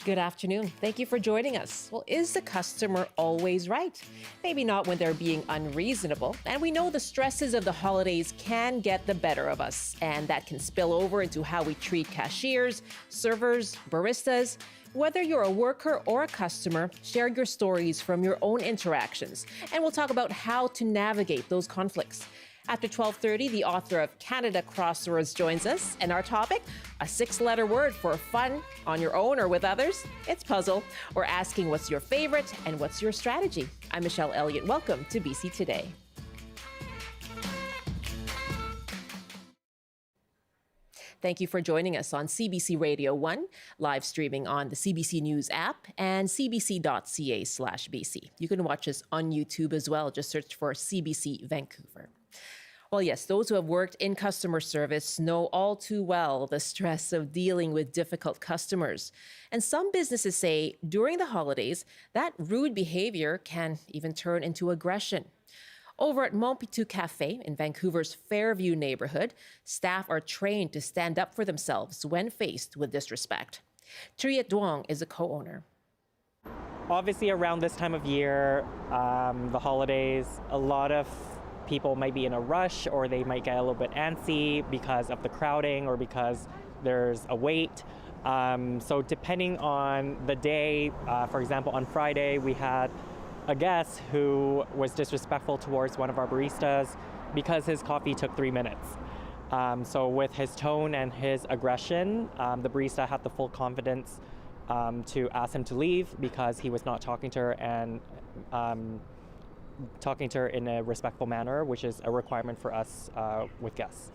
Good afternoon. Thank you for joining us. Well, is the customer always right? Maybe not when they're being unreasonable. And we know the stresses of the holidays can get the better of us, and that can spill over into how we treat cashiers, servers, baristas. Whether you're a worker or a customer, share your stories from your own interactions, and we'll talk about how to navigate those conflicts. After 12:30, the author of Canada Crosswords joins us, and our topic, a 6-letter word for fun on your own or with others. It's puzzle. We're asking what's your favorite and what's your strategy. I'm Michelle Eliot. Welcome to BC Today. Thank you for joining us on CBC Radio 1, live streaming on the CBC News app and cbc.ca/BC. You can watch us on YouTube as well. Just search for CBC Vancouver. Well, yes, those who have worked in customer service know all too well the stress of dealing with difficult customers. And some businesses say during the holidays, that rude behavior can even turn into aggression. Over at Montpitou Cafe in Vancouver's Fairview neighborhood, staff are trained to stand up for themselves when faced with disrespect. Triet Duong is a co-owner. Obviously, around this time of year, the holidays, a lot of people might be in a rush, or they might get a little bit antsy because of the crowding or because there's a wait. So depending on the day, for example, on Friday, we had a guest who was disrespectful towards one of our baristas because his coffee took 3 minutes. So with his tone and his aggression, the barista had the full confidence to ask him to leave because he was not talking to her and talking to her in a respectful manner, which is a requirement for us with guests.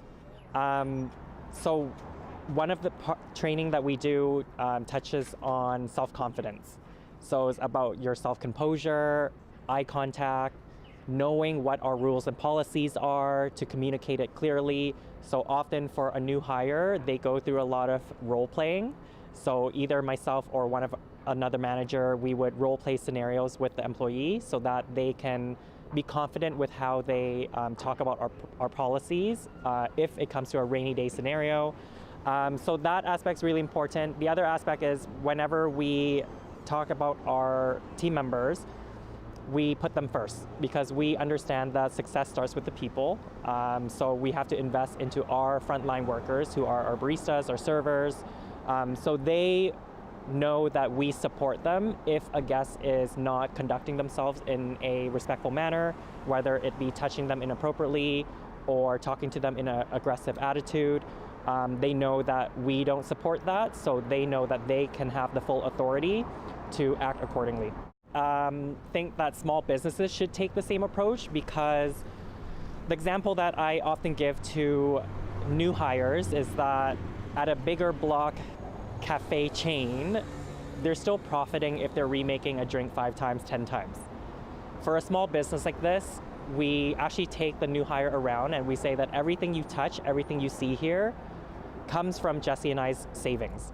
So one of the training that we do touches on self-confidence. So it's about your self-composure, eye contact, knowing what our rules and policies are to communicate it clearly. So often for a new hire, they go through a lot of role playing. So either myself or another manager, we would role play scenarios with the employee so that they can be confident with how they talk about our policies if it comes to a rainy day scenario. So that aspect's really important. The other aspect is whenever we talk about our team members, we put them first because we understand that success starts with the people. So we have to invest into our frontline workers who are our baristas, our servers, so they know that we support them if a guest is not conducting themselves in a respectful manner, whether it be touching them inappropriately or talking to them in an aggressive attitude. They know that we don't support that, so they know that they can have the full authority to act accordingly. Think that small businesses should take the same approach because the example that I often give to new hires is that at a bigger block cafe chain, they're still profiting if they're remaking a drink 5 times, 10 times. For a small business like this, we actually take the new hire around and we say that everything you touch, everything you see here comes from Jesse and I's savings.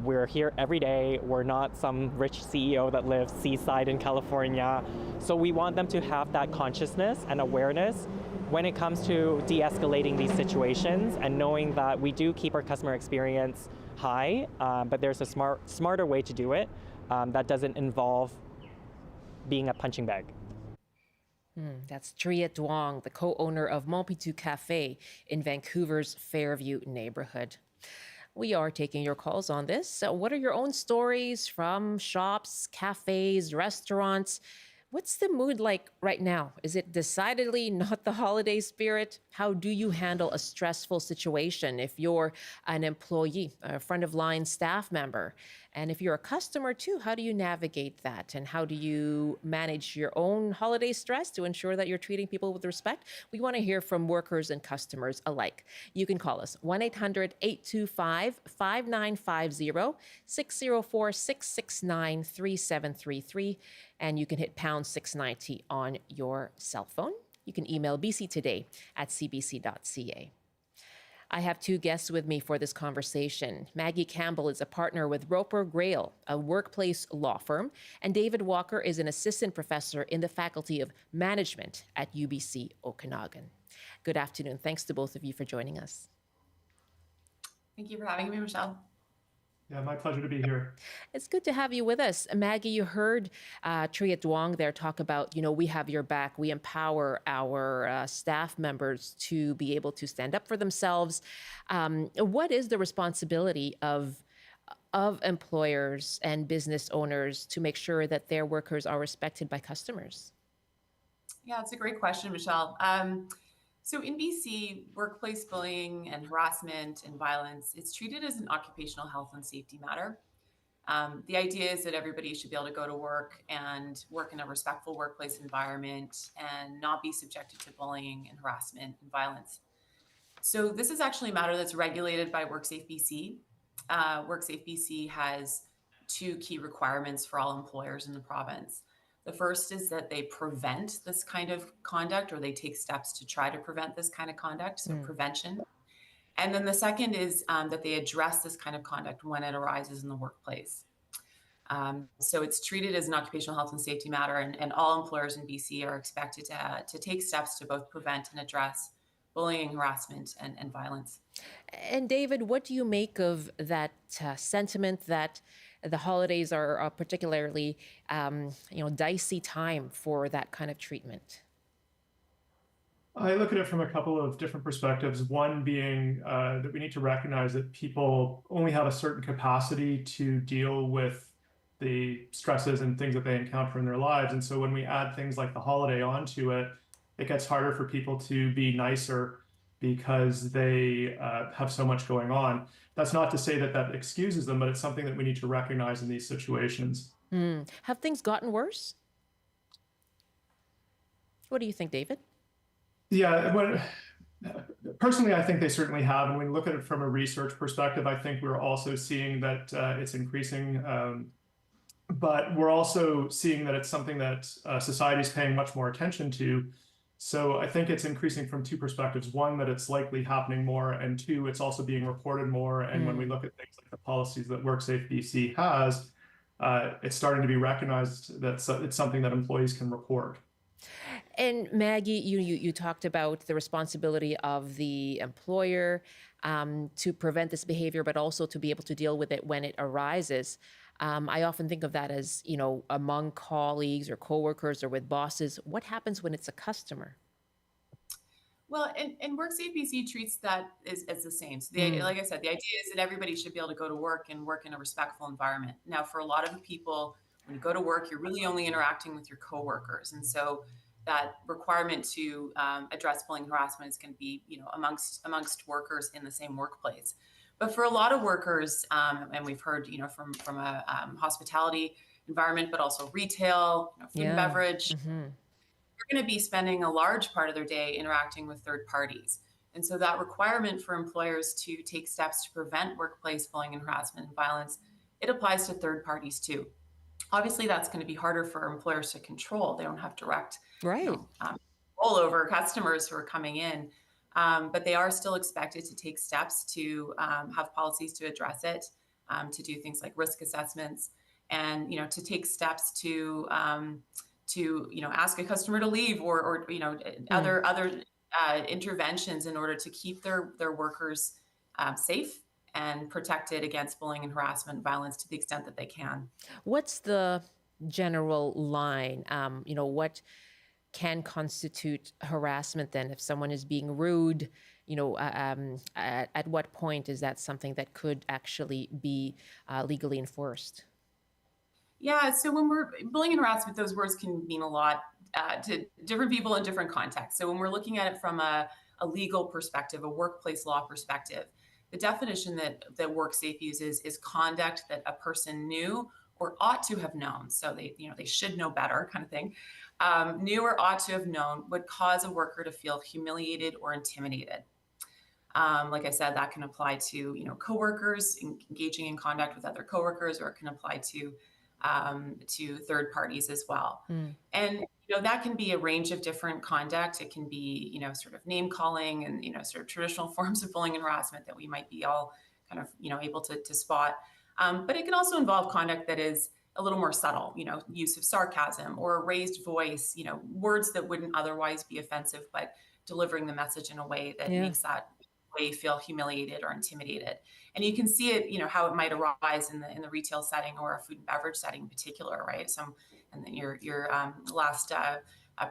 We're here every day. We're not some rich CEO that lives seaside in California. So we want them to have that consciousness and awareness when it comes to de-escalating these situations and knowing that we do keep our customer experience high, but there's a smarter way to do it that doesn't involve being a punching bag. That's Triet Duong, the co-owner of Montpitou Cafe in Vancouver's Fairview neighborhood. We are taking your calls on this. So what are your own stories from shops, cafes, restaurants? What's the mood like right now? Is it decidedly not the holiday spirit? How do you handle a stressful situation if you're an employee, a front-of-line staff member? And if you're a customer too, how do you navigate that? And how do you manage your own holiday stress to ensure that you're treating people with respect? We want to hear from workers and customers alike. You can call us 1-800-825-5950, 604-669-3733, and you can hit pound 690 on your cell phone. You can email bctoday@cbc.ca. I have 2 guests with me for this conversation. Maggie Campbell is a partner with Roper Grail, a workplace law firm, and David Walker is an assistant professor in the Faculty of Management at UBC Okanagan. Good afternoon. Thanks to both of you for joining us. Thank you for having me, Michelle. Yeah, my pleasure to be here. It's good to have you with us. Maggie, you heard Triet Duong there talk about, we have your back. We empower our staff members to be able to stand up for themselves. What is the responsibility of employers and business owners to make sure that their workers are respected by customers? Yeah, it's a great question, Michelle. So in BC, workplace bullying and harassment and violence, it's treated as an occupational health and safety matter. The idea is that everybody should be able to go to work and work in a respectful workplace environment and not be subjected to bullying and harassment and violence. So this is actually a matter that's regulated by WorkSafe BC. WorkSafe BC has two key requirements for all employers in the province. The first is that they prevent this kind of conduct, or they take steps to try to prevent this kind of conduct, so prevention. And then the second is that they address this kind of conduct when it arises in the workplace. So it's treated as an occupational health and safety matter, and all employers in BC are expected to take steps to both prevent and address bullying, harassment, and violence. And David, what do you make of that sentiment that the holidays are a particularly, dicey time for that kind of treatment? I look at it from a couple of different perspectives. One being that we need to recognize that people only have a certain capacity to deal with the stresses and things that they encounter in their lives. And so when we add things like the holiday onto it, it gets harder for people to be nicer because they have so much going on. That's not to say that that excuses them, but it's something that we need to recognize in these situations. Have things gotten worse? What do you think, David? Yeah, personally, I think they certainly have. And when we look at it from a research perspective, I think we're also seeing that it's increasing. But we're also seeing that it's something that society is paying much more attention to. So I think it's increasing from two perspectives. One, that it's likely happening more, and two, it's also being reported more. And when we look at things like the policies that WorkSafe BC has, it's starting to be recognized that it's something that employees can report. And Maggie, you talked about the responsibility of the employer to prevent this behavior, but also to be able to deal with it when it arises. I often think of that as, among colleagues or coworkers or with bosses. What happens when it's a customer? Well, and WorkSafe BC treats that as the same. So, like I said, the idea is that everybody should be able to go to work and work in a respectful environment. Now, for a lot of the people, when you go to work, you're really only interacting with your coworkers, and so that requirement to address bullying and harassment is going to be, amongst workers in the same workplace. But for a lot of workers, and we've heard, from a hospitality environment, but also retail, food and beverage, they're going to be spending a large part of their day interacting with third parties. And so that requirement for employers to take steps to prevent workplace bullying and harassment and violence, it applies to third parties too. Obviously, that's going to be harder for employers to control. They don't have direct control over customers who are coming in. But they are still expected to take steps to have policies to address it, to do things like risk assessments, and to take steps to ask a customer to leave, or other interventions in order to keep their workers safe and protected against bullying and harassment and violence to the extent that they can. What's the general line? What can constitute harassment then if someone is being rude? At what point is that something that could actually be legally enforced? Yeah, so when we're bullying and harassment, those words can mean a lot to different people in different contexts. So when we're looking at it from a legal perspective, a workplace law perspective, the definition that WorkSafe uses is conduct that a person knew or ought to have known. So they should know better, kind of thing. Knew or ought to have known would cause a worker to feel humiliated or intimidated. Like I said, that can apply to coworkers engaging in conduct with other coworkers, or it can apply to third parties as well. And that can be a range of different conduct. It can be sort of name calling and sort of traditional forms of bullying and harassment that we might be all kind of able to spot. But it can also involve conduct that is a little more subtle, use of sarcasm or a raised voice, words that wouldn't otherwise be offensive, but delivering the message in a way that makes that employee feel humiliated or intimidated. And you can see it, how it might arise in the retail setting or a food and beverage setting in particular, right? And then your last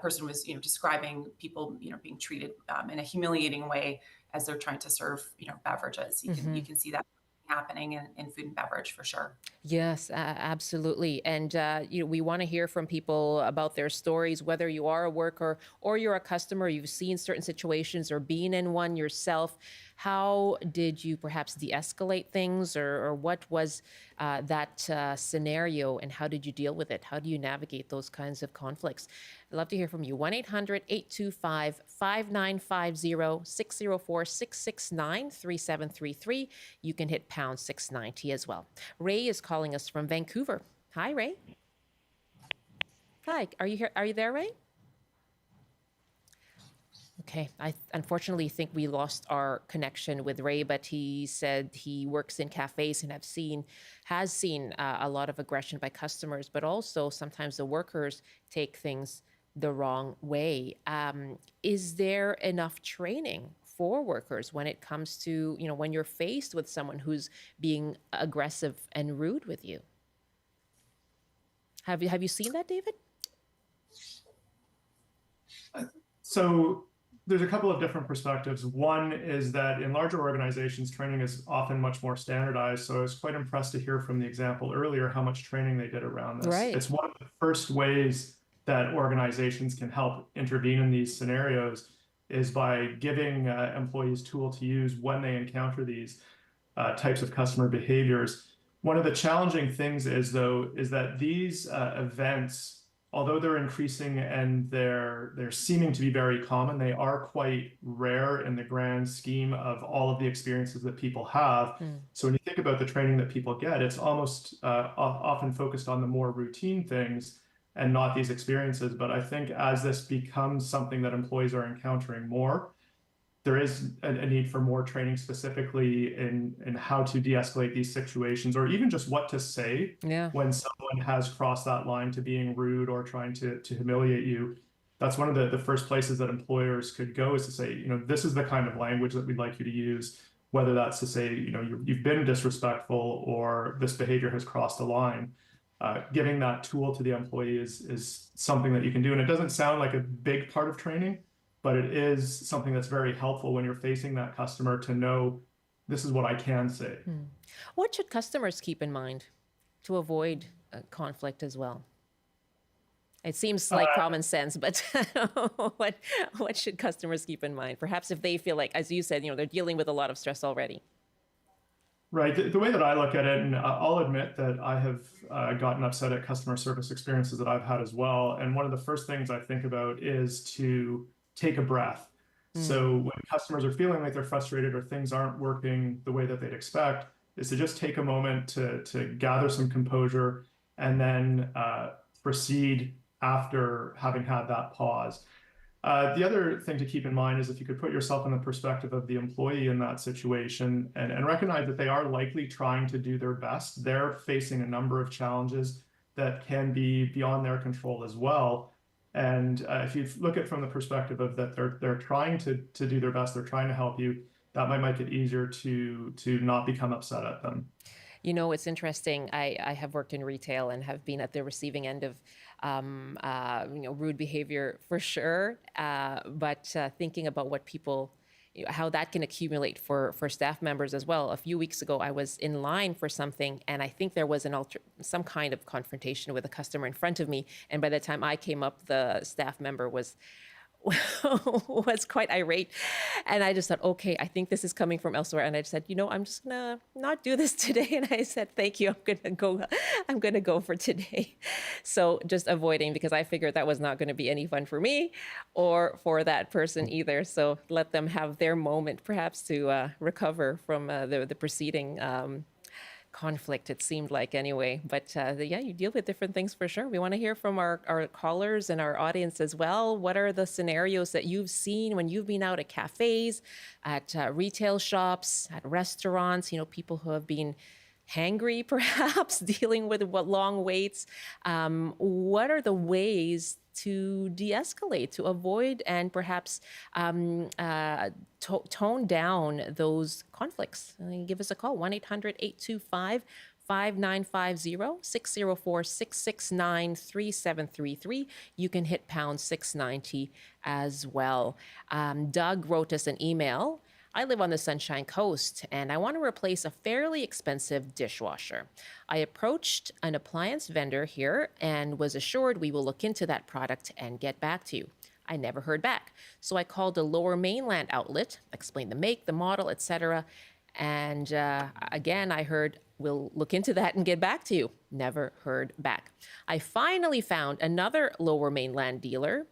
person was, describing people, being treated in a humiliating way as they're trying to serve, beverages. You can see that happening in food and beverage for sure. Yes, absolutely. And we want to hear from people about their stories, whether you are a worker or you're a customer, you've seen certain situations or been in one yourself. How did you perhaps de-escalate things, or what was that scenario, and how did you deal with it? How do you navigate those kinds of conflicts? I'd love to hear from you. 1-800-825-5950, 604-669-3733. You can hit pound 690 as well. Ray is calling us from Vancouver. Hi, Ray. Hi, are you here? Are you there, Ray? Okay, I unfortunately think we lost our connection with Ray, but he said he works in cafes and has seen a lot of aggression by customers, but also sometimes the workers take things the wrong way. Is there enough training for workers when it comes to, when you're faced with someone who's being aggressive and rude with you? Have you seen that, David? So there's a couple of different perspectives. One is that in larger organizations, training is often much more standardized. So I was quite impressed to hear from the example earlier how much training they did around this. Right. It's one of the first ways that organizations can help intervene in these scenarios is by giving employees tool to use when they encounter these types of customer behaviors. One of the challenging things is that these events, although they're increasing and they're seeming to be very common, they are quite rare in the grand scheme of all of the experiences that people have. So when you think about the training that people get, it's almost often focused on the more routine things and not these experiences. But I think as this becomes something that employees are encountering more, there is a need for more training specifically in how to de-escalate these situations, or even just what to say when someone has crossed that line to being rude or trying to humiliate you. That's one of the first places that employers could go, is to say, this is the kind of language that we'd like you to use, whether that's to say, you've been disrespectful or this behavior has crossed a line. Giving that tool to the employee is something that you can do. And it doesn't sound like a big part of training, but it is something that's very helpful when you're facing that customer to know, this is what I can say. What should customers keep in mind to avoid conflict as well? It seems like common sense, but what should customers keep in mind? Perhaps if they feel like, as you said, they're dealing with a lot of stress already. Right. The way that I look at it, and I'll admit that I have gotten upset at customer service experiences that I've had as well. And one of the first things I think about is to take a breath. So when customers are feeling like they're frustrated or things aren't working the way that they'd expect, is to just take a moment to gather some composure and then proceed after having had that pause. The other thing to keep in mind is if you could put yourself in the perspective of the employee in that situation and recognize that they are likely trying to do their best. They're facing a number of challenges that can be beyond their control as well. And if you look at it from the perspective of that they're trying to do their best, they're trying to help you, that might make it easier to not become upset at them. It's interesting. I have worked in retail and have been at the receiving end of, rude behavior for sure. But thinking about what people, how that can accumulate for staff members as well. A few weeks ago, I was in line for something, and I think there was some kind of confrontation with a customer in front of me. And by the time I came up, the staff member was quite irate, and I just thought, okay, I think this is coming from elsewhere. And I just said, I'm just gonna not do this today. And I said, thank you, I'm gonna go for today. So just avoiding, because I figured that was not going to be any fun for me or for that person either. So let them have their moment, perhaps, to recover from the preceding conflict, it seemed like, anyway. But you deal with different things for sure. We want to hear from our callers and our audience as well. What are the scenarios that you've seen when you've been out at cafes, at retail shops, at restaurants, people who have been hangry, perhaps, dealing with what long waits. What are the ways to de-escalate, to avoid and perhaps tone down those conflicts? Give us a call, 1-800-825-5950, 604-669-3733. You can hit pound 690 as well. Doug wrote us an email. I live on the Sunshine Coast and I want to replace a fairly expensive dishwasher. I approached an appliance vendor here and was assured we will look into that product and get back to you. I never heard back. So I called a Lower Mainland outlet, explained the make, the model, etc. And again, I heard, we'll look into that and get back to you. Never heard back. I finally found another Lower Mainland dealer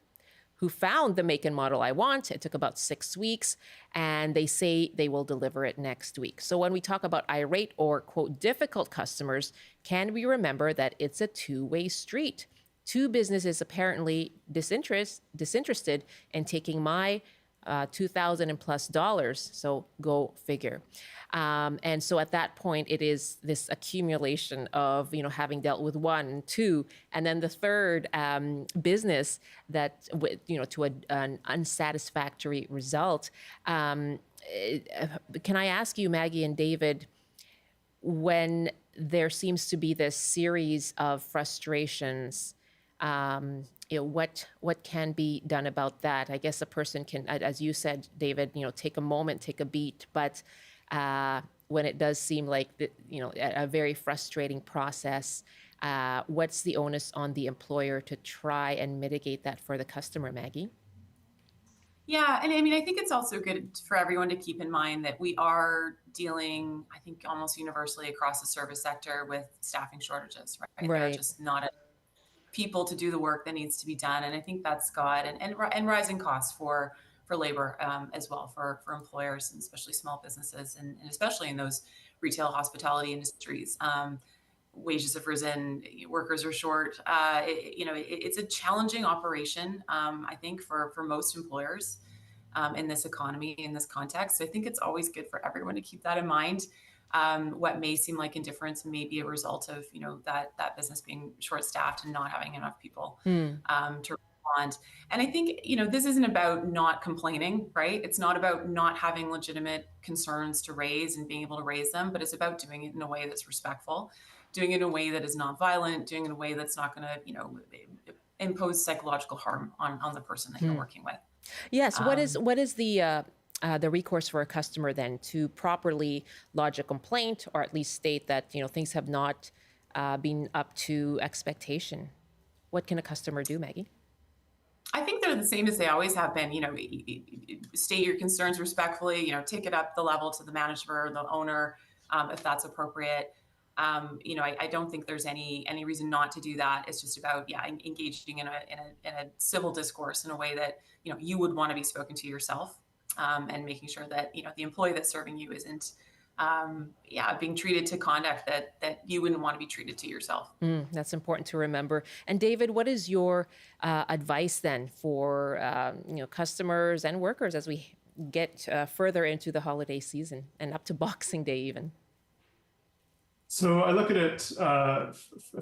who found the make and model I want. It took about 6 weeks, and they say they will deliver it next week. So when we talk about irate or, quote, difficult customers, can we remember that it's a two-way street? Two businesses apparently disinterested in taking my $2,000 and plus dollars. So go figure. And so at that point, it is this accumulation of, having dealt with one, two, and then the third business that, to an unsatisfactory result. Can I ask you, Maggie and David, when there seems to be this series of frustrations, what can be done about that? I guess a person can, as you said, David, take a moment, take a beat, but when it does seem like a very frustrating process, what's the onus on the employer to try and mitigate that for the customer, Maggie? Yeah, and I mean, I think it's also good for everyone to keep in mind that we are dealing, I think, almost universally across the service sector with staffing shortages, right? There are just not enough people to do the work that needs to be done, and I think that's got and rising costs for labor as well for employers, and especially small businesses, and especially in those retail hospitality industries. Wages have risen, workers are short. It's a challenging operation, I think, for most employers in this economy, in this context. So I think it's always good for everyone to keep that in mind. What may seem like indifference may be a result of that business being short-staffed and not having enough people to respond. And I think this isn't about not complaining, right? It's not about not having legitimate concerns to raise and being able to raise them, but it's about doing it in a way that's respectful, doing it in a way that is not violent, doing it in a way that's not going to impose psychological harm on the person that you're working with. Yes. What is the recourse for a customer then to properly lodge a complaint, or at least state that things have not been up to expectation? What can a customer do, Maggie? I think they're the same as they always have been. State your concerns respectfully. Take it up the level to the manager or the owner if that's appropriate. I don't think there's any reason not to do that. It's just about engaging in a civil discourse in a way that you would want to be spoken to yourself, and making sure that the employee that's serving you isn't being treated to conduct that you wouldn't want to be treated to yourself. That's important to remember. And David, what is your advice then for customers and workers as we get further into the holiday season and up to Boxing Day even? So I look at it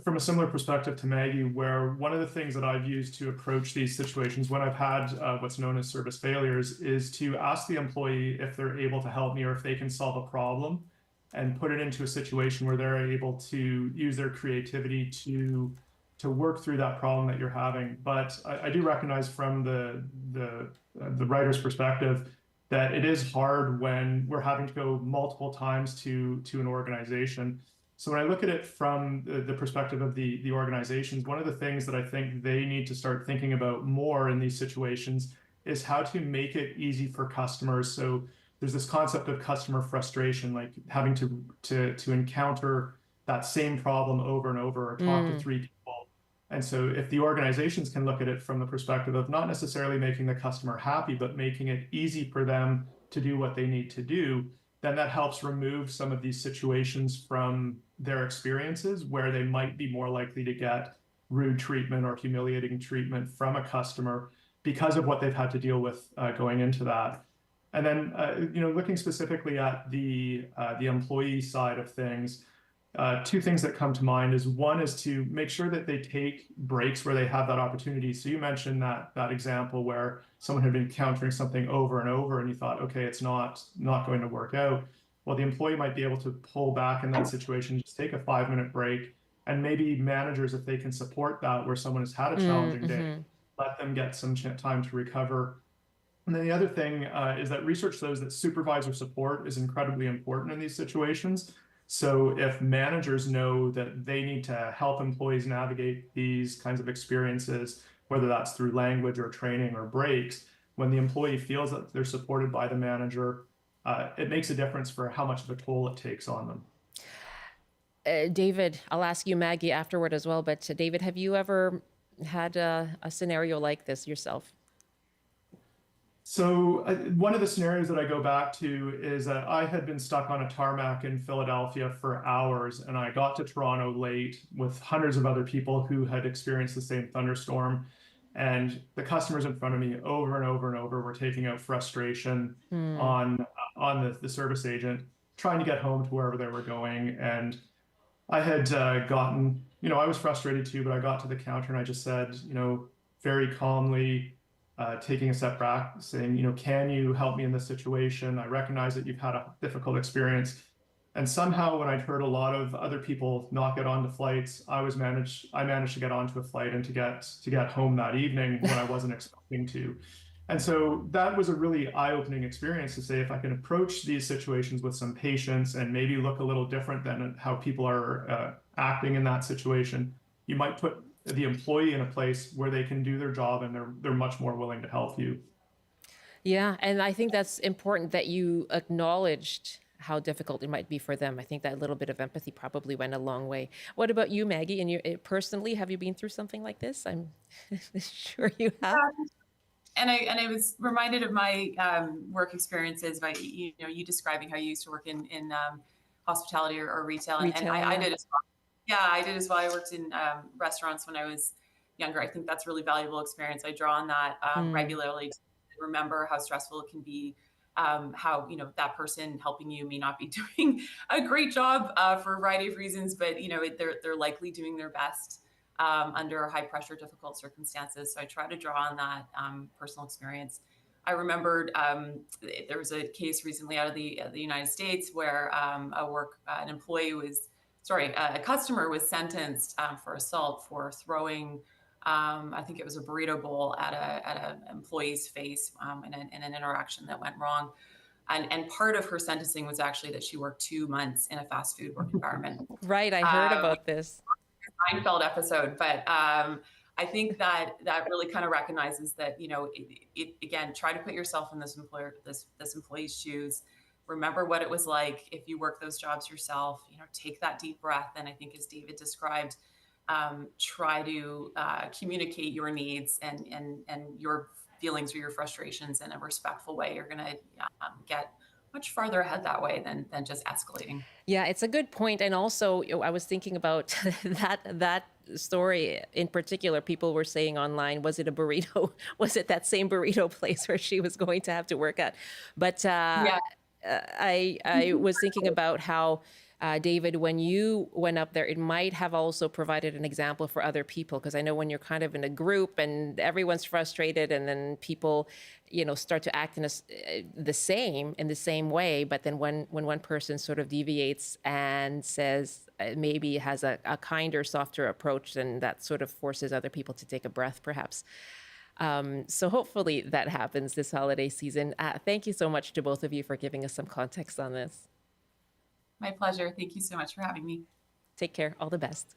from a similar perspective to Maggie, where one of the things that I've used to approach these situations when I've had what's known as service failures is to ask the employee if they're able to help me or if they can solve a problem, and put it into a situation where they're able to use their creativity to work through that problem that you're having. But I do recognize from the writer's perspective that it is hard when we're having to go multiple times to an organization. So when I look at it from the perspective of the organizations, one of the things that I think they need to start thinking about more in these situations is how to make it easy for customers. So there's this concept of customer frustration, like having to encounter that same problem over and over, or talk to three people. And so if the organizations can look at it from the perspective of not necessarily making the customer happy, but making it easy for them to do what they need to do, then that helps remove some of these situations from their experiences where they might be more likely to get rude treatment or humiliating treatment from a customer because of what they've had to deal with going into that. And then, looking specifically at the employee side of things, two things that come to mind is one is to make sure that they take breaks where they have that opportunity. So you mentioned that example where someone had been encountering something over and over and you thought, okay, it's not going to work out. Well, the employee might be able to pull back in that situation, just take a 5-minute break. And maybe managers, if they can support that where someone has had a challenging day, let them get some time to recover. And then the other thing is that research shows that supervisor support is incredibly important in these situations. So if managers know that they need to help employees navigate these kinds of experiences, whether that's through language or training or breaks, when the employee feels that they're supported by the manager, it makes a difference for how much of a toll it takes on them. David, I'll ask you, Maggie, afterward as well. But David, have you ever had a scenario like this yourself? So one of the scenarios that I go back to is that I had been stuck on a tarmac in Philadelphia for hours, and I got to Toronto late with hundreds of other people who had experienced the same thunderstorm. And the customers in front of me over and over and over were taking out frustration on the service agent, trying to get home to wherever they were going. And I had gotten, I was frustrated too, but I got to the counter and I just said, very calmly, taking a step back, saying, can you help me in this situation? I recognize that you've had a difficult experience. And somehow when I'd heard a lot of other people not get onto flights, I managed to get onto a flight and to get home that evening when I wasn't expecting to. And so that was a really eye-opening experience to say, if I can approach these situations with some patience and maybe look a little different than how people are acting in that situation, you might put the employee in a place where they can do their job and they're much more willing to help you. Yeah, and I think that's important that you acknowledged how difficult it might be for them. I think that little bit of empathy probably went a long way. What about you, Maggie? And you personally, have you been through something like this? I'm sure you have. And I was reminded of my work experiences by you describing how you used to work in hospitality or retail, and I did as well. Yeah, I did as well. I worked in restaurants when I was younger. I think that's a really valuable experience. I draw on that regularly to remember how stressful it can be. How that person helping you may not be doing a great job for a variety of reasons, but they're likely doing their best under high pressure, difficult circumstances. So I try to draw on that personal experience. I remembered there was a case recently out of the United States where a customer was sentenced for assault for throwing, I think it was a burrito bowl at an employee's face in an interaction that went wrong. And part of her sentencing was actually that she worked 2 months in a fast food work environment. Right, I heard about this. Seinfeld episode, but I think that really kind of recognizes that again, try to put yourself in this employee's shoes. Remember what it was like if you work those jobs yourself. Take that deep breath, and I think, as David described, try to communicate your needs and your feelings or your frustrations in a respectful way. You're going to get much farther ahead that way than just escalating. Yeah, it's a good point. And also, I was thinking about that story in particular. People were saying online, was it a burrito? Was it that same burrito place where she was going to have to work at? But Yeah. I was thinking about how, David, when you went up there, it might have also provided an example for other people. Because I know when you're kind of in a group and everyone's frustrated, and then people, start to act in the same way. But then when one person sort of deviates and says maybe has a kinder, softer approach, then that sort of forces other people to take a breath, perhaps. So hopefully that happens this holiday season. Thank you so much to both of you for giving us some context on this. My pleasure. Thank you so much for having me. Take care. All the best.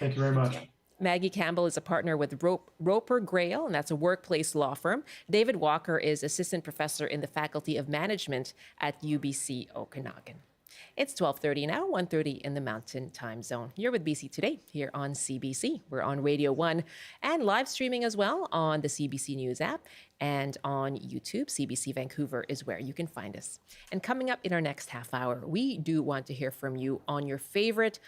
Thank you very much. Maggie Campbell is a partner with Roper Grail, and that's a workplace law firm. David Walker is assistant professor in the Faculty of Management at UBC Okanagan. It's 12:30 now, 1:30 in the Mountain Time Zone. You're with BC Today here on CBC. We're on Radio 1 and live streaming as well on the CBC News app and on YouTube. CBC Vancouver is where you can find us. And coming up in our next half hour, we do want to hear from you on your favorite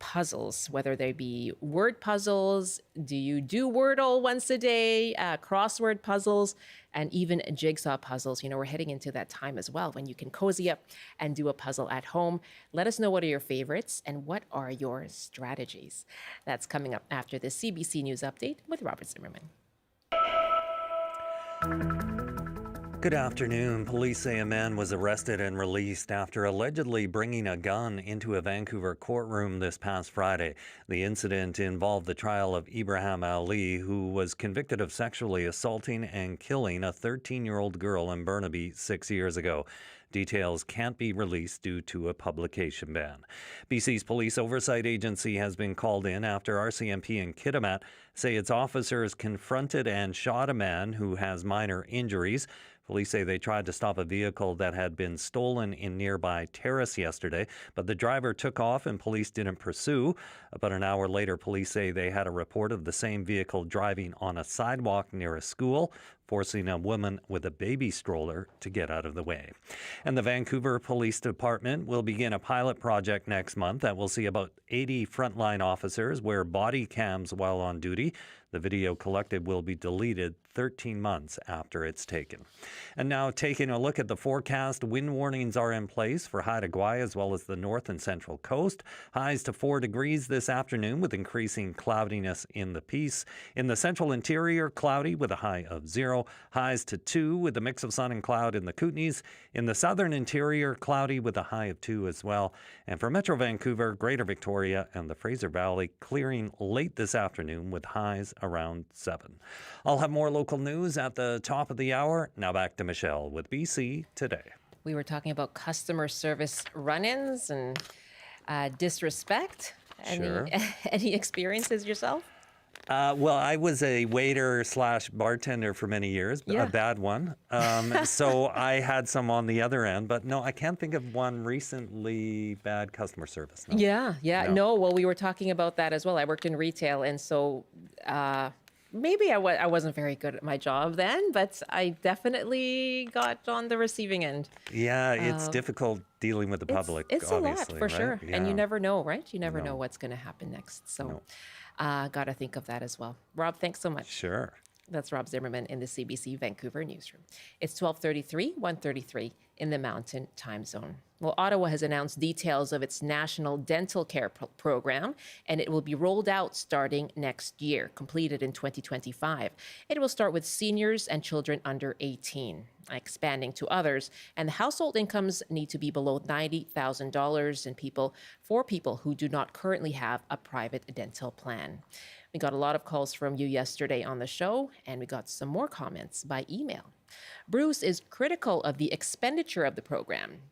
puzzles, whether they be word puzzles, do you do Wordle once a day, crossword puzzles, and even jigsaw puzzles. You know, we're heading into that time as well when you can cozy up and do a puzzle at home. Let us know what are your favorites and what are your strategies. That's coming up after the CBC News Update with Robert Zimmerman. Good afternoon. Police say a man was arrested and released after allegedly bringing a gun into a Vancouver courtroom this past Friday. The incident involved the trial of Ibrahim Ali, who was convicted of sexually assaulting and killing a 13-year-old girl in Burnaby 6 years ago. Details can't be released due to a publication ban. BC's Police Oversight Agency has been called in after RCMP in Kitimat say its officers confronted and shot a man who has minor injuries. Police say they tried to stop a vehicle that had been stolen in nearby Terrace yesterday, but the driver took off and police didn't pursue. About an hour later, police say they had a report of the same vehicle driving on a sidewalk near a school, forcing a woman with a baby stroller to get out of the way. And the Vancouver Police Department will begin a pilot project next month that will see about 80 frontline officers wear body cams while on duty. The video collected will be deleted 13 months after it's taken. And now taking a look at the forecast, wind warnings are in place for Haida Gwaii as well as the north and central coast. Highs to 4 degrees this afternoon with increasing cloudiness in the Peace. In the central interior, cloudy with a high of 0. Highs to 2 with a mix of sun and cloud in the Kootenays. In the southern interior, cloudy with a high of 2 as well. And for Metro Vancouver, Greater Victoria and the Fraser Valley, clearing late this afternoon with highs around 7. I'll have more local news at the top of the hour. Now back to Michelle with BC Today. We were talking about customer service run-ins and disrespect. Sure. Any experiences yourself? Well, I was a waiter / bartender for many years, Yeah. a bad one. So I had some on the other end, but no, I can't think of one recently bad customer service. No. Yeah. No, well, we were talking about that as well. I worked in retail, and so maybe I wasn't very good at my job then, but I definitely got on the receiving end. Yeah, it's difficult dealing with the public, It's a lot, obviously, for right? sure. Yeah. And you never know, right? You never No. know what's going to happen next. So No. got to think of that as well. Rob, thanks so much. Sure. That's Rob Zimmerman in the CBC Vancouver newsroom. It's 12:33, 1:33 in the Mountain Time Zone. Well, Ottawa has announced details of its national dental care program, and it will be rolled out starting next year, completed in 2025. It will start with seniors and children under 18, expanding to others, and the household incomes need to be below $90,000 for people who do not currently have a private dental plan. We got a lot of calls from you yesterday on the show, and we got some more comments by email. Bruce is critical of the expenditure of the program.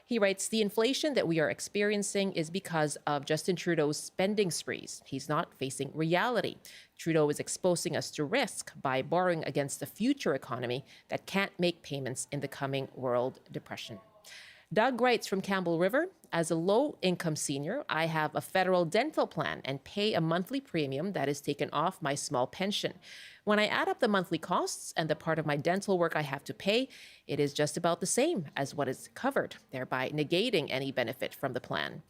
He writes, the inflation that we are experiencing is because of Justin Trudeau's spending sprees. He's not facing reality. Trudeau is exposing us to risk by borrowing against a future economy that can't make payments in the coming world depression. Doug writes from Campbell River, as a low-income senior, I have a federal dental plan and pay a monthly premium that is taken off my small pension. When I add up the monthly costs and the part of my dental work I have to pay, it is just about the same as what is covered, thereby negating any benefit from the plan.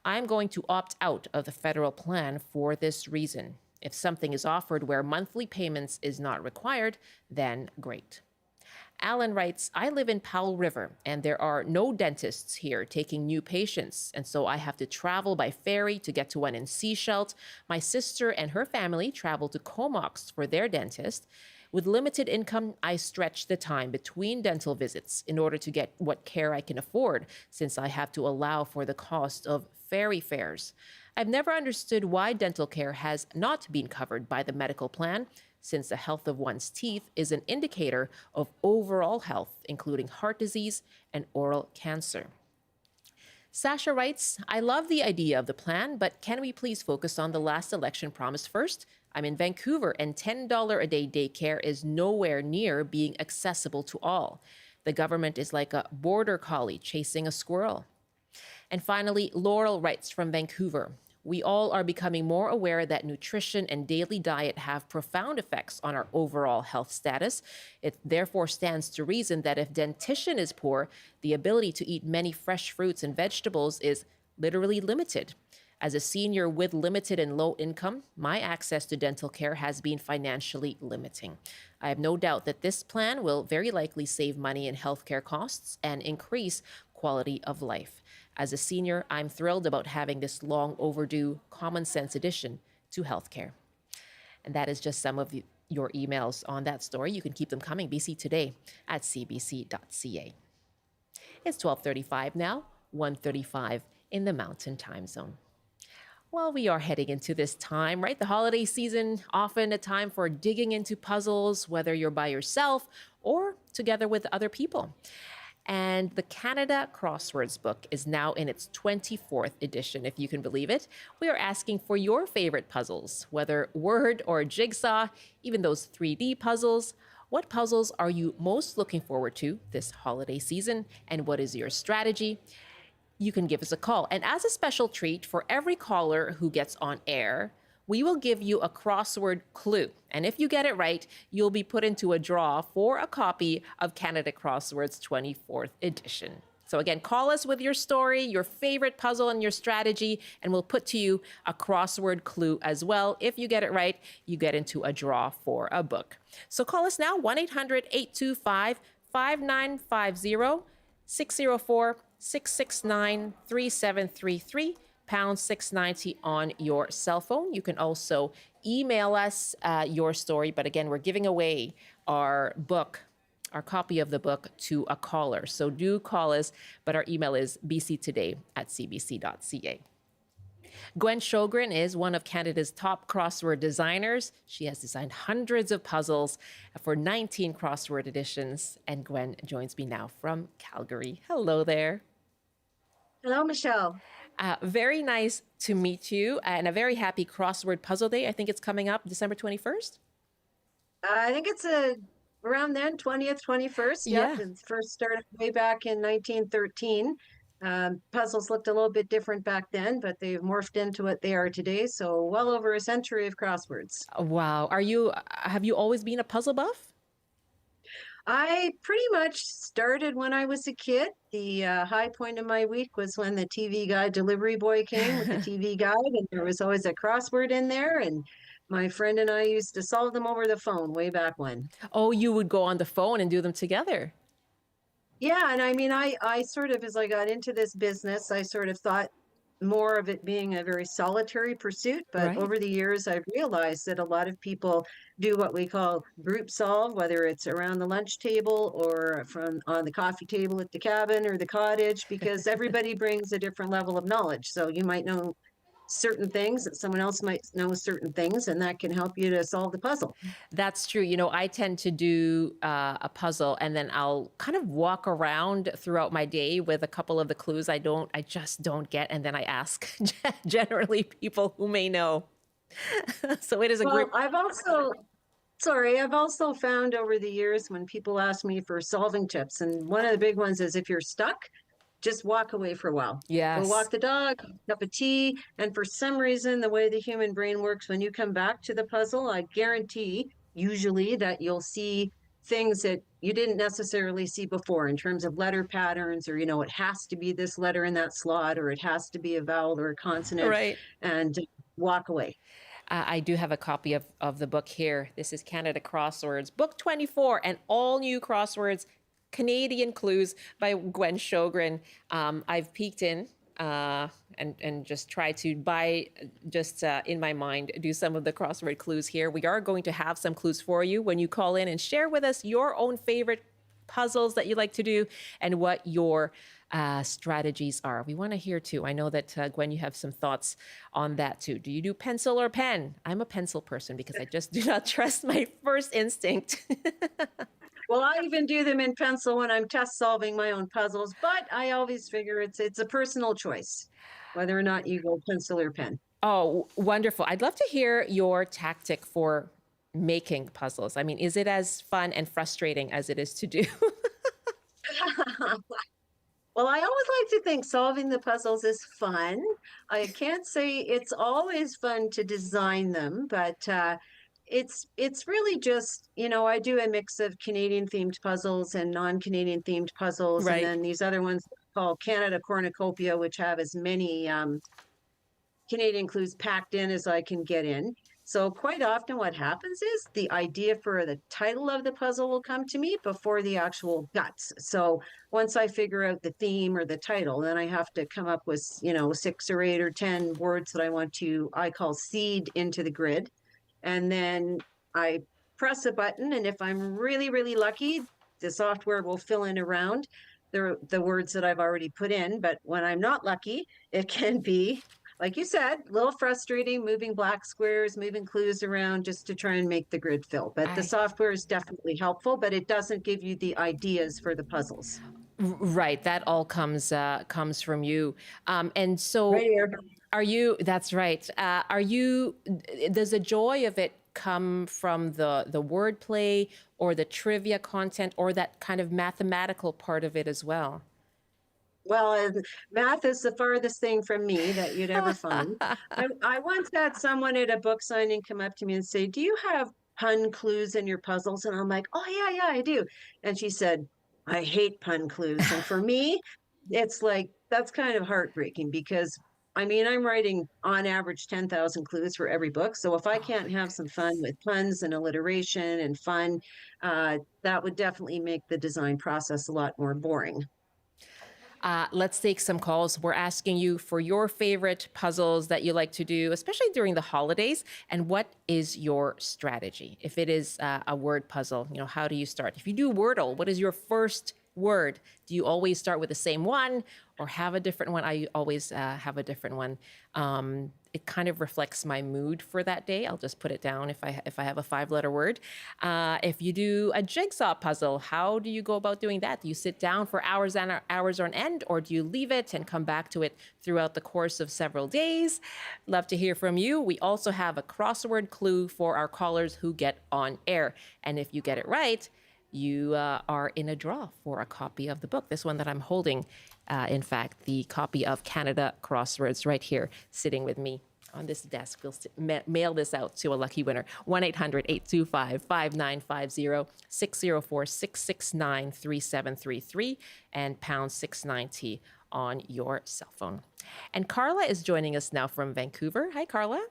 I'm going to opt out of the federal plan for this reason. If something is offered where monthly payments is not required, then great. Alan writes, I live in Powell River, and there are no dentists here taking new patients, and so I have to travel by ferry to get to one in Sechelt. My sister and her family travel to Comox for their dentist. With limited income, I stretch the time between dental visits in order to get what care I can afford, since I have to allow for the cost of ferry fares. I've never understood why dental care has not been covered by the medical plan, since the health of one's teeth is an indicator of overall health, including heart disease and oral cancer. Sasha writes, I love the idea of the plan, but can we please focus on the last election promise first? I'm in Vancouver, and $10 a day daycare is nowhere near being accessible to all. The government is like a border collie chasing a squirrel. And finally, Laurel writes from Vancouver, we all are becoming more aware that nutrition and daily diet have profound effects on our overall health status. It therefore stands to reason that if dentition is poor, the ability to eat many fresh fruits and vegetables is literally limited. As a senior with limited and low income, my access to dental care has been financially limiting. I have no doubt that this plan will very likely save money in healthcare costs and increase quality of life. As a senior, I'm thrilled about having this long overdue common sense addition to healthcare. And that is just some of your emails on that story. You can keep them coming. BC Today at cbc.ca. It's 12:35 now, 1:35 in the Mountain Time Zone. Well, we are heading into this time, right? The holiday season, often a time for digging into puzzles, whether you're by yourself or together with other people. And the Canada Crosswords book is now in its 24th edition, if you can believe it. We are asking for your favorite puzzles, whether word or jigsaw, even those 3D puzzles. What puzzles are you most looking forward to this holiday season, and what is your strategy? You can give us a call. And as a special treat for every caller who gets on air, we will give you a crossword clue. And if you get it right, you'll be put into a draw for a copy of Canada Crosswords 24th edition. So again, call us with your story, your favorite puzzle, and your strategy, and we'll put to you a crossword clue as well. If you get it right, you get into a draw for a book. So call us now, 1-800-825-5950, 604-669-3733. pound 690 on your cell phone. You can also email us your story. But again, we're giving away our book, our copy of the book to a caller. So do call us, but our email is bctoday@cbc.ca. Gwen Sjogren is one of Canada's top crossword designers. She has designed hundreds of puzzles for 19 crossword editions. And Gwen joins me now from Calgary. Hello there. Hello, Michelle. Very nice to meet you, and a very happy Crossword Puzzle Day. I think it's coming up December 21st. I think it's around then, 20th, 21st. Yeah. Yep. It first started way back in 1913. Puzzles looked a little bit different back then, but they've morphed into what they are today. So well over a century of crosswords. Wow. Have you always been a puzzle buff? I pretty much started when I was a kid. The high point of my week was when the TV Guide delivery boy came with the TV Guide, and there was always a crossword in there. And my friend and I used to solve them over the phone way back when. Oh, you would go on the phone and do them together. Yeah, and I mean, I sort of, as I got into this business, I sort of thought more of it being a very solitary pursuit. But Right. over the years, I've realized that a lot of people do what we call group solve, whether it's around the lunch table or from on the coffee table at the cabin or the cottage, because everybody brings a different level of knowledge. So you might know certain things that someone else might know certain things, and that can help you to solve the puzzle. That's true. You know, I tend to do a puzzle and then I'll kind of walk around throughout my day with a couple of the clues I just don't get. And then I ask generally people who may know. So it is a Well, group. I've also found over the years when people ask me for solving tips, and one of the big ones is if you're stuck, just walk away for a while. Yes. Go walk the dog, cup of tea. And for some reason, the way the human brain works, when you come back to the puzzle, I guarantee usually that you'll see things that you didn't necessarily see before in terms of letter patterns, or, it has to be this letter in that slot, or it has to be a vowel or a consonant, Right. and walk away. I do have a copy of the book here. This is Canada Crosswords, book 24, and all new crosswords, Canadian clues by Gwen Sjogren. I've peeked in and just tried to in my mind, do some of the crossword clues here. We are going to have some clues for you when you call in and share with us your own favorite puzzles that you like to do and what your strategies are. We want to hear too. I know that Gwen, you have some thoughts on that too. Do you do pencil or pen? I'm a pencil person because I just do not trust my first instinct. Well, I even do them in pencil when I'm test solving my own puzzles, but I always figure it's a personal choice, whether or not you go pencil or pen. Oh, wonderful. I'd love to hear your tactic for making puzzles. I mean, is it as fun and frustrating as it is to do? Well, I always like to think solving the puzzles is fun. I can't say it's always fun to design them, but it's really just, I do a mix of Canadian themed puzzles and non-Canadian themed puzzles. Right. And then these other ones called Canada Cornucopia, which have as many Canadian clues packed in as I can get in. So quite often what happens is the idea for the title of the puzzle will come to me before the actual guts. So once I figure out the theme or the title, then I have to come up with, 6 or 8 or 10 words that I call seed into the grid. And then I press a button, and if I'm really, really lucky, the software will fill in around the words that I've already put in. But when I'm not lucky, it can be, like you said, a little frustrating, moving black squares, moving clues around just to try and make the grid fill. But the software is definitely helpful, but it doesn't give you the ideas for the puzzles. Right, that all comes from you. And so Right here. are you, that's right. Does the joy of it come from the wordplay or the trivia content or that kind of mathematical part of it as well? Well, math is the farthest thing from me that you'd ever find. I once had someone at a book signing come up to me and say, "Do you have pun clues in your puzzles?" And I'm like, "Oh, yeah, I do." And she said, "I hate pun clues." And for me, it's like, that's kind of heartbreaking because I'm writing on average 10,000 clues for every book. So if I Oh can't my have some fun goodness. with puns and alliteration and fun, that would definitely make the design process a lot more boring. Let's take some calls. We're asking you for your favorite puzzles that you like to do, especially during the holidays. And what is your strategy? If it is a word puzzle, how do you start? If you do Wordle, what is your first word? Do you always start with the same one or have a different one? I always have a different one. It kind of reflects my mood for that day. I'll just put it down if I have a 5-letter word. If you do a jigsaw puzzle, how do you go about doing that? Do you sit down for hours and hours on end, or do you leave it and come back to it throughout the course of several days? Love to hear from you. We also have a crossword clue for our callers who get on air. And if you get it right, you are in a draw for a copy of the book. This one that I'm holding, in fact, the copy of Canada Crosswords right here sitting with me on this desk. We'll mail this out to a lucky winner. 1-800-825-5950, 604-669-3733, and pound 690 on your cell phone. And Carla is joining us now from Vancouver. Hi, Carla.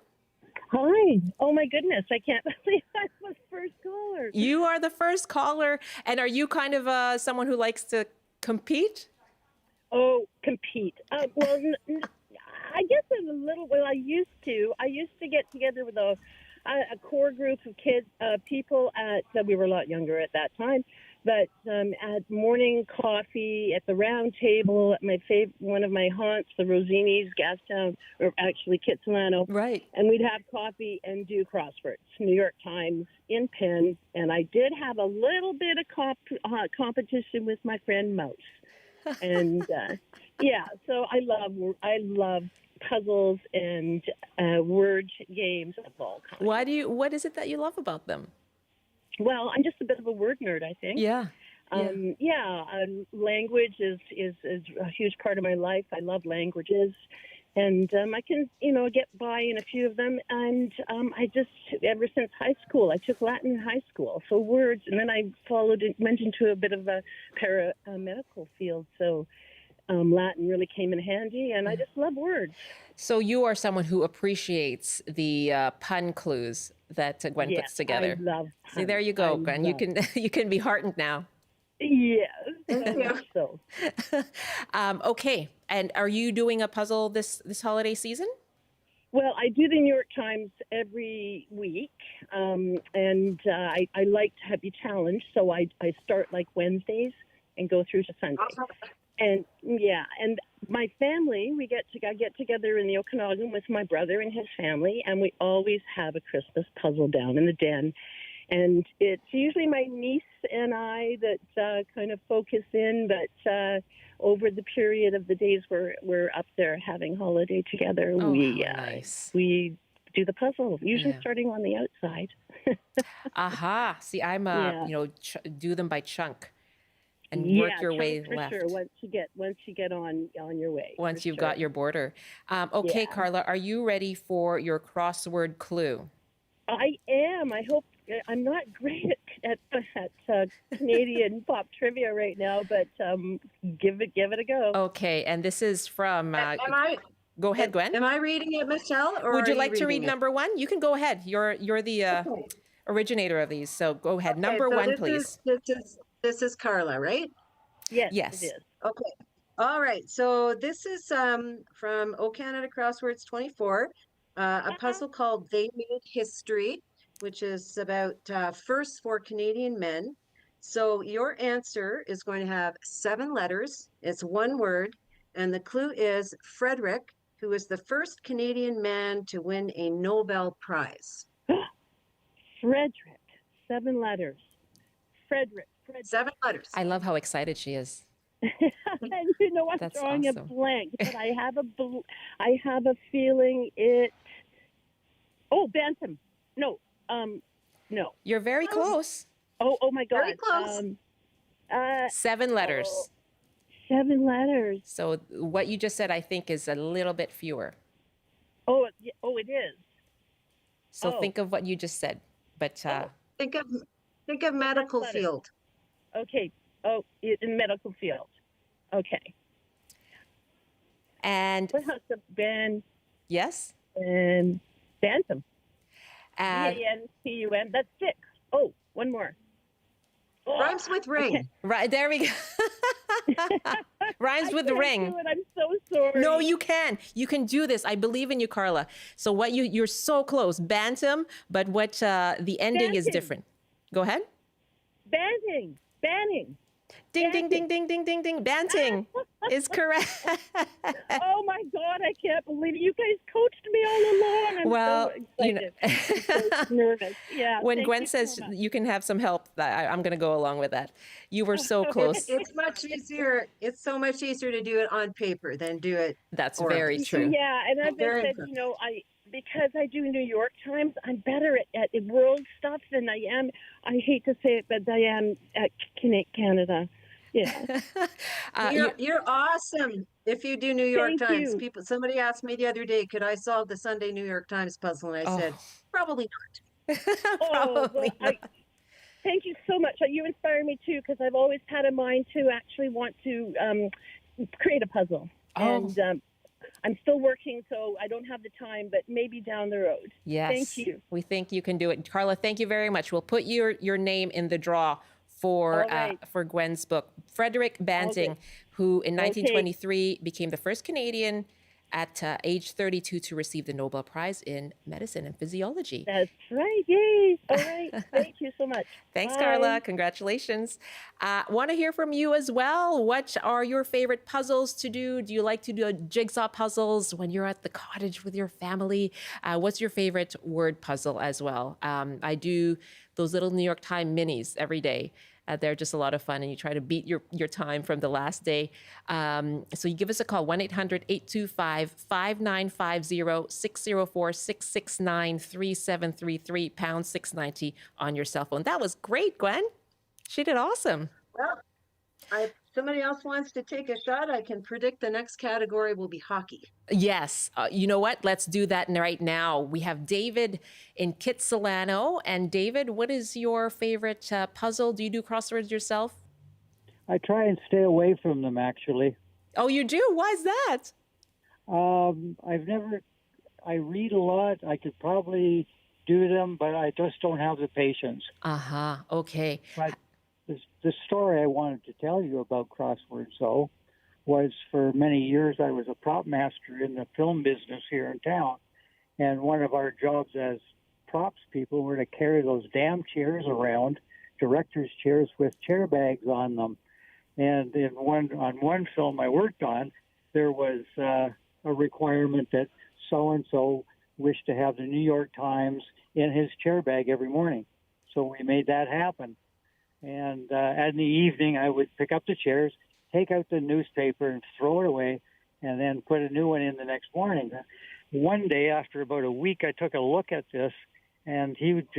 Hi. Oh, my goodness. I can't believe I was first caller. You are the first caller. And are you kind of someone who likes to compete? Oh, compete. Well, I guess a little. Well, I used to. I used to get together with a core group of kids, people we were a lot younger at that time, but at morning coffee at the round table at one of my haunts, the Rosini's, Gastown, or actually Kitsilano. Right. And we'd have coffee and do crosswords, New York Times in pen. And I did have a little bit of competition with my friend Mouse. And so I love puzzles and word games of all kinds. What is it that you love about them? Well, I'm just a bit of a word nerd, I think. Yeah. Language is a huge part of my life. I love languages, and I can get by in a few of them. And I just, ever since high school, I took Latin in high school, so words, and then I went into a bit of a paramedical field. So Latin really came in handy, and I just love words. So you are someone who appreciates the pun clues that Gwen puts together. I love puns. See, there you go, Gwen. You can be heartened now. Yes, so. Okay, and are you doing a puzzle this holiday season? Well, I do the New York Times every week, and I like to be challenged, so I start like Wednesdays and go through to Sunday. And my family, I get together in the Okanagan with my brother and his family, and we always have a Christmas puzzle down in the den. And it's usually my niece and I that kind of focus in, but over the period of the days we're up there having holiday together, nice. We do the puzzle, usually starting on the outside. Aha. See, I'm do them by chunk. And work your way left. Sure. Once you get on your way. Once you've got your border. Okay, Carla, are you ready for your crossword clue? I am. I hope. I'm not great at Canadian pop trivia right now, but give it a go. Okay, and this is from. Go ahead, Gwen. Am I reading it, Michelle, or Would you are like to read reading it? number one? You can go ahead. You're the Okay. originator of these, so go ahead. Okay, Number so one, this please. this is Carla, right? Yes, Yes. it is. Okay. All right. So this is from O Canada Crosswords 24, a puzzle called They Made History, which is about firsts for Canadian men. So your answer is going to have 7 letters. It's one word. And the clue is Frederick, who is the first Canadian man to win a Nobel Prize. Frederick, 7 letters. Frederick. 7 letters. I love how excited she is. And you know, I'm That's drawing awesome. a blank, but I have a feeling it. Oh, Bantam. No, no. You're very close. Oh my God. Very close. 7 letters. 7 letters. So what you just said, I think, is a little bit fewer. Oh, it is. So Oh. think of what you just said. But Think of medical letters. field. Okay. Oh, in medical field. Okay. and What has to Ben yes, and Bantam? and BANTUM. That's 6. Oh, one more. Oh, Rhymes with ring. right there we go. Rhymes with the I can't ring. do it. I'm so sorry. No, you can. You can do this. I believe in you, Carla. So what you're so close. Bantam, but what the ending is Banting. different. Go ahead. Banting. Ding, ding, ding, ding, ding, ding, ding. Banting is correct. Oh my God, I can't believe it. You guys coached me all along. I'm Well, so you know, excited. I'm so nervous. Yeah. when thank Gwen you says so much. you can have some help, I'm going to go along with that. You were so close. It's much easier. It's so much easier to do it on paper than do it. That's Or- very true. Yeah, and I've been Very said, impressive. you know, because I do New York Times, I'm better at world stuff than I am. I hate to say it, but I am at Canada. Yeah. You're awesome if you do New York Thank Times. you. Somebody asked me the other day, could I solve the Sunday New York Times puzzle? And I said, probably not. Probably well, not. Thank you so much. You inspire me too, because I've always had a mind to actually want to create a puzzle. Oh. And I'm still working, so I don't have the time, but maybe down the road. Yes. Thank you. We think you can do it. Carla, thank you very much. We'll put your name in the draw for All right. for Gwen's book. Frederick Banting, Okay. who in 1923 became the first Canadian at age 32 to receive the Nobel Prize in Medicine and Physiology. That's right. Yay. All right. Thank you so much. Thanks, Bye. Carla. Congratulations. Want to hear from you as well. What are your favorite puzzles to do? Do you like to do jigsaw puzzles when you're at the cottage with your family? What's your favorite word puzzle as well? I do those little New York Times minis every day. They're just a lot of fun, and you try to beat your time from the last day. So you give us a call, 1-800-825-5950, 604-669-3733, pound 690 on your cell phone. That was great, Gwen. She did awesome. Well, if somebody else wants to take a shot, I can predict the next category will be hockey. Yes. You know what? Let's do that right now. We have David in Kitsilano. And David, what is your favorite puzzle? Do you do crosswords yourself? I try and stay away from them, actually. Oh, you do? Why is that? I read a lot. I could probably do them, but I just don't have the patience. Uh-huh. Okay. But the story I wanted to tell you about crosswords, though, was for many years I was a prop master in the film business here in town. And one of our jobs as props people were to carry those damn chairs around, director's chairs with chair bags on them. And on one film I worked on, there was a requirement that so-and-so wished to have the New York Times in his chair bag every morning. So we made that happen. And in the evening, I would pick up the chairs, take out the newspaper and throw it away, and then put a new one in the next morning. One day, after about a week, I took a look at this, and he had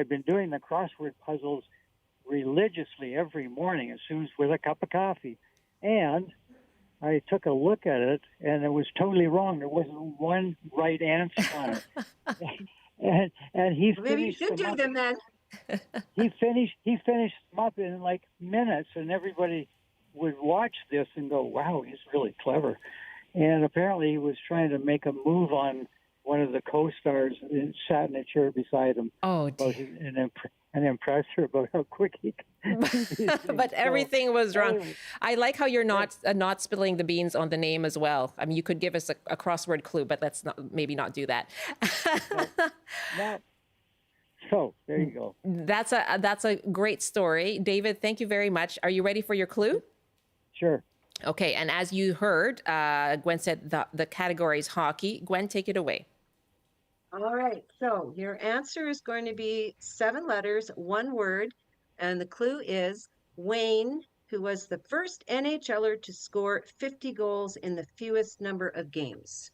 been doing the crossword puzzles religiously every morning, as soon as with a cup of coffee. And I took a look at it, and it was totally wrong. There wasn't one right answer on it. and he Maybe you finished should do them then. he finished them up in like minutes, and everybody would watch this and go, wow, he's really clever. and apparently he was trying to make a move on one of the co-stars and sat in a chair beside him. Oh, dear. And impressed her about how quick he could. But everything was wrong. anyway, I like how you're not spilling the beans on the name as well. I mean, you could give us a crossword clue, but let's maybe not do that. So there you go. That's a great story. David, thank you very much. Are you ready for your clue? Sure. Okay, and as you heard, Gwen said the category is hockey. Gwen, take it away. All right, so your answer is going to be 7 letters, 1 word, and the clue is Wayne, who was the first NHLer to score 50 goals in the fewest number of games.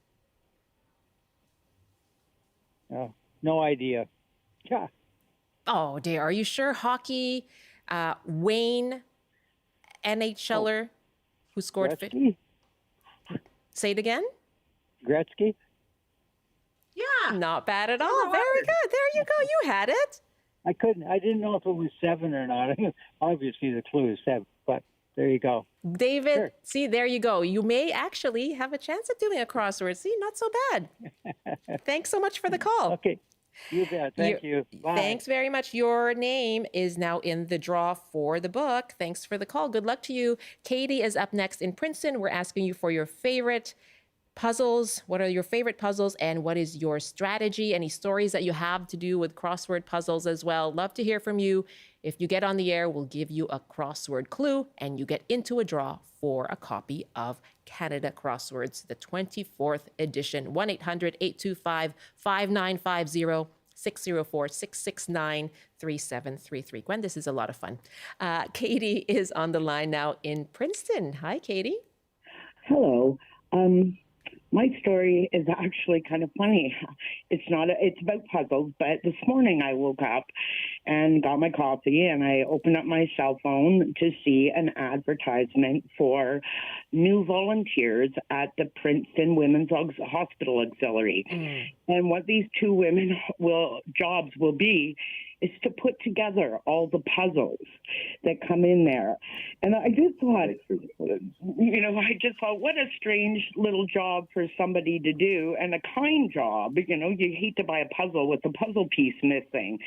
Oh, no idea. Yeah. Oh dear, are you sure? Hockey, Wayne, NHLer, who scored 50. Gretzky? Say it again. Gretzky? Yeah. Not bad at all. Very good. There you go. You had it. I didn't know if it was 7 or not. Obviously the clue is 7, but there you go. David, Sure. see, there you go. You may actually have a chance at doing a crossword. See, not so bad. Thanks so much for the call. Okay. You bet. Thank you. Bye. Thanks very much. Your name is now in the draw for the book. Thanks for the call. Good luck to you. Katie is up next in Princeton. We're asking you for your favorite puzzles. What are your favorite puzzles and what is your strategy? Any stories that you have to do with crossword puzzles as well? Love to hear from you. If you get on the air, we'll give you a crossword clue and you get into a draw for a copy of Canada Crosswords, the 24th edition. 1-800-825-5950, 604-669-3733. Gwen, this is a lot of fun. Katie is on the line now in Princeton. Hi, Katie. Hello. My story is actually kind of funny. It's about puzzles, but this morning I woke up and got my coffee and I opened up my cell phone to see an advertisement for new volunteers at the Princeton Women's Hospital Auxiliary. And what these 2 women jobs will be is to put together all the puzzles that come in there. And I just thought, what a strange little job for somebody to do and a kind job. You hate to buy a puzzle with a puzzle piece missing.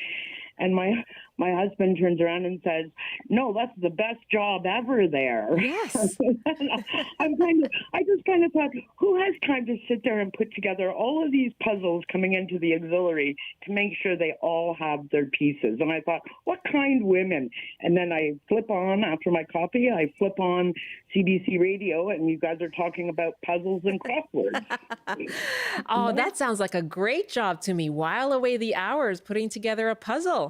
And my husband turns around and says, "No, that's the best job ever there." Yes. I just kind of thought, who has time to sit there and put together all of these puzzles coming into the auxiliary to make sure they all have their pieces? And I thought, what kind women? And then I flip on, after my coffee, I flip on CBC radio and you guys are talking about puzzles and crosswords. Oh, that sounds like a great job to me. While away the hours putting together a puzzle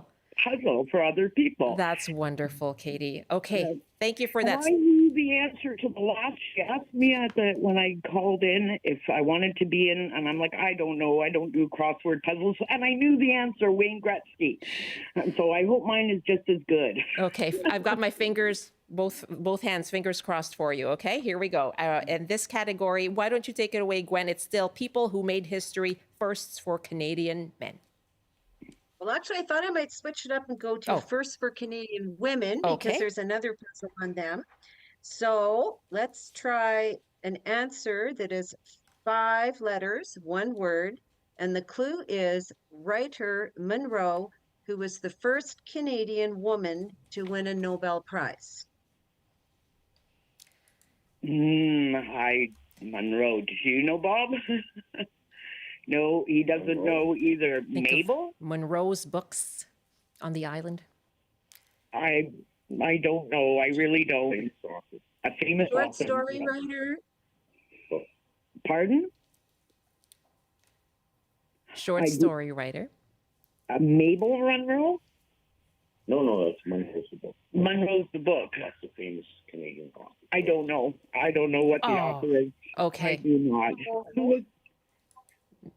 for other people. That's wonderful, Katie. Okay, thank you for that. I knew the answer to the last. She asked me when I called in if I wanted to be in, and I'm like, I don't know. I don't do crossword puzzles. And I knew the answer, Wayne Gretzky. And so I hope mine is just as good. Okay, I've got my fingers, both hands, fingers crossed for you. Okay, here we go. In this category, why don't you take it away, Gwen? It's still people who made history, firsts for Canadian men. Well, actually, I thought I might switch it up and go to first for Canadian women because there's another puzzle on them. So let's try an answer that is 5 letters, 1 word. And the clue is writer Monroe, who was the first Canadian woman to win a Nobel Prize. Monroe. Do you know, Bob? No, he doesn't know either. Think Mabel? Monroe's books on the island. I don't know. I really don't. A famous Short author. story writer. Pardon? Short story writer. Mabel Monroe? No, that's Monroe's the book. Monroe's the book. That's the famous Canadian author. I don't know. I don't know what the author is. Okay. I do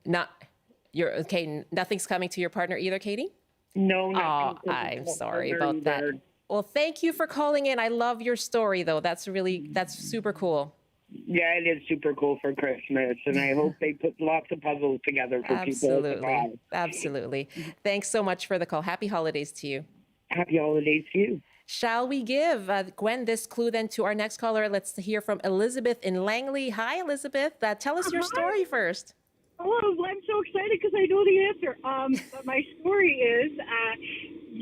not. Nothing's coming to your partner either, Katie? No. Oh, I'm sorry about that. Well, thank you for calling in. I love your story, though. That's super cool. Yeah, it is super cool for Christmas, and I hope they put lots of puzzles together for people. Absolutely. Thanks so much for the call. Happy holidays to you. Happy holidays to you. Shall we give Gwen this clue then to our next caller? Let's hear from Elizabeth in Langley. Hi, Elizabeth. Tell us your story first. Oh, I'm so excited because I know the answer. But my story is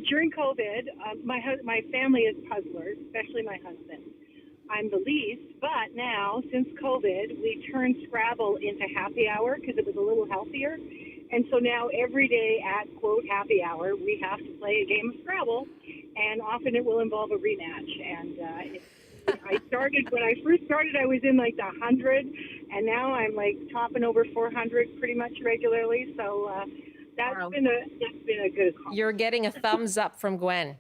during COVID, my family is puzzlers, especially my husband. I'm the least, but now since COVID, we turned Scrabble into happy hour because it was a little healthier. And so now every day at, quote, happy hour, we have to play a game of Scrabble, and often it will involve a rematch. And when I first started, I was in like the 100, and now I'm like topping over 400 pretty much regularly. So that's been a good call. You're getting a thumbs up from Gwen.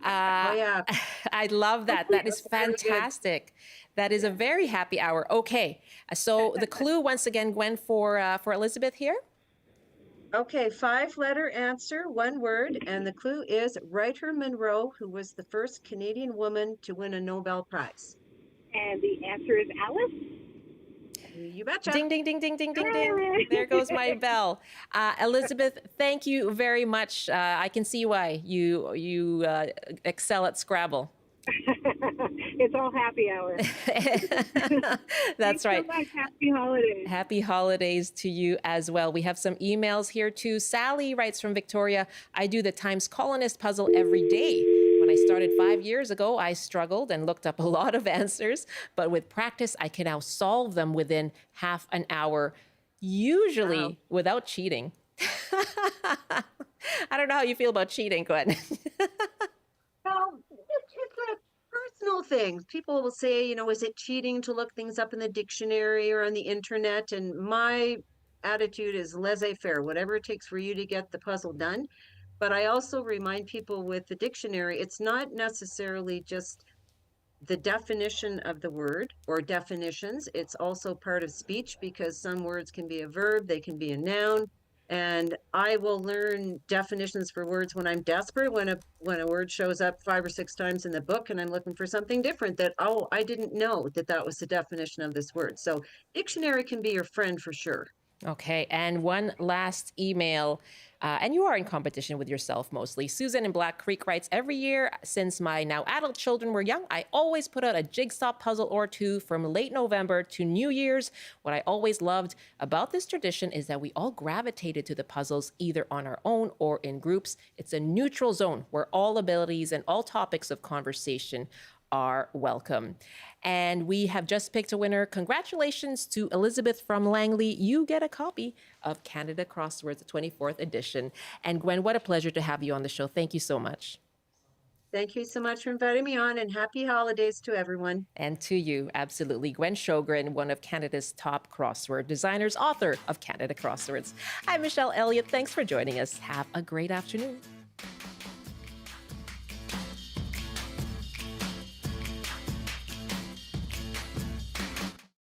Yeah. I love that. That is fantastic. That is a very happy hour. Okay, so the clue once again, Gwen, for Elizabeth here. Okay, 5-letter answer, 1 word, and the clue is Writer Monroe, who was the first Canadian woman to win a Nobel Prize. And the answer is Alice. You betcha. Ding, ding, ding, ding, ding, ding, ding. There goes my bell. Elizabeth, thank you very much. I can see why you excel at Scrabble. It's all happy hour. That's right. So much. Happy holidays. Happy holidays to you as well. We have some emails here too. Sally writes from Victoria, I do the Times Colonist puzzle every day. When I started 5 years ago, I struggled and looked up a lot of answers, but with practice, I can now solve them within half an hour, usually without cheating. I don't know how you feel about cheating, Gwen. Well, it's a personal thing. People will say, is it cheating to look things up in the dictionary or on the internet? And my attitude is laissez-faire, whatever it takes for you to get the puzzle done. But I also remind people with the dictionary, it's not necessarily just the definition of the word or definitions. It's also part of speech because some words can be a verb, they can be a noun. And I will learn definitions for words when I'm desperate, when a word shows up 5 or 6 times in the book and I'm looking for something different that, I didn't know that was the definition of this word. So dictionary can be your friend for sure. Okay, and one last email, and you are in competition with yourself mostly. Susan in Black Creek writes, every year since my now adult children were young, I always put out a jigsaw puzzle or two from late November to New Year's. What I always loved about this tradition is that we all gravitated to the puzzles either on our own or in groups. It's a neutral zone where all abilities and all topics of conversation are welcome. And we have just picked a winner. Congratulations to Elizabeth from Langley. You get a copy of Canada Crosswords, the 24th edition. And Gwen, what a pleasure to have you on the show. Thank you so much. Thank you so much for inviting me on, and happy holidays to everyone. And to you, absolutely. Gwen Sjogren, one of Canada's top crossword designers, author of Canada Crosswords. I'm Michelle Eliot. Thanks for joining us. Have a great afternoon.